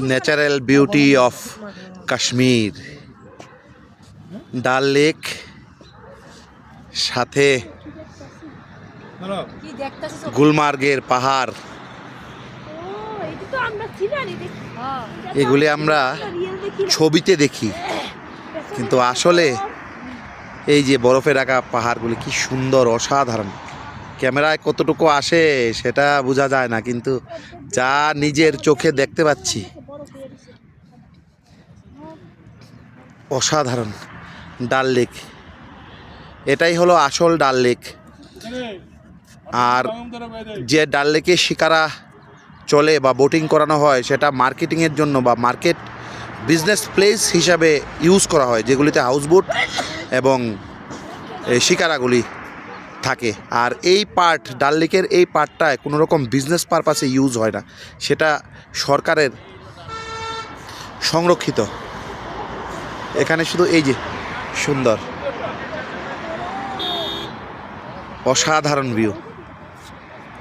Natural beauty of Kashmir, ডাল lake, সাথে গুলমার্গের পাহাড়। এগুলি আমরা ছবিতে দেখি, কিন্তু আসলে এই যে বরফে ঢাকা পাহাড়গুলি কি সুন্দর, অসাধারণ। ক্যামেরায় কতটুকু আসে সেটা বোঝা যায় না, কিন্তু যা নিজের চোখে দেখতে পাচ্ছি অসাধারণ। ডাল লেক, এটাই হলো আসল ডাল লেক। আর যে ডাল লেকে শিকারা চলে বা বোটিং করানো হয় সেটা মার্কেটিংয়ের জন্য বা মার্কেট বিজনেস প্লেস হিসাবে ইউজ করা হয়, যেগুলিতে হাউসবোট এবং শিকারাগুলি থাকে। আর এই পার্ট, ডাল লেকের এই পার্টটায় কোনো রকম বিজনেস পারপাসে ইউজ হয় না, সেটা সরকারের সংরক্ষিত। এখানে শুধু এই যে সুন্দর, অসাধারণ ভিউ,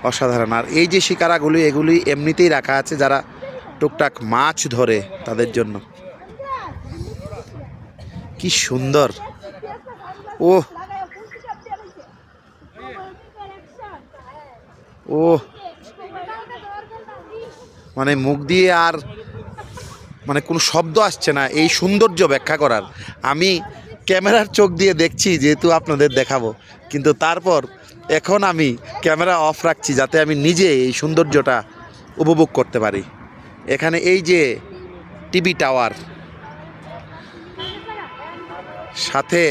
অসাধারণ। আর এই যে শিকারাগুলি, এগুলি এমনিতেই রাখা আছে যারা টুকটাক মাছ ধরে তাদের জন্য। কি সুন্দর! ও ও মানে মুখ দিয়ে আর মানে কোনো শব্দ আসছে না এই সৌন্দর্য ব্যাখ্যা করার। আমি ক্যামেরার চোখ দিয়ে দেখছি যেহেতু আপনাদের দেখাবো, কিন্তু তারপর এখন আমি ক্যামেরা অফ রাখছি যাতে আমি নিজে এই সৌন্দর্যটা উপভোগ করতে পারি। এখানে এই যে টিভি টাওয়ার, সাথে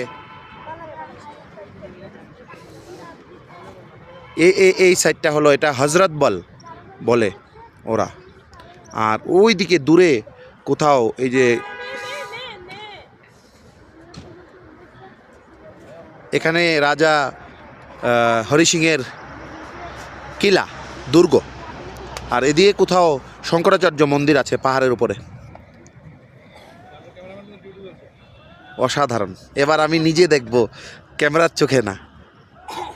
এই সাইডটা হলো, এটা হজরত বল বলে ওরা। আর ওই দিকে দূরে কোথাও এই যে এখানে রাজা হরি সিংয়ের কিলা, দুর্গ। আর এদিকে কোথাও শঙ্করাচার্য মন্দির আছে পাহাড়ের উপরে। অসাধারণ। এবার আমি নিজে দেখব, ক্যামেরার চোখে না।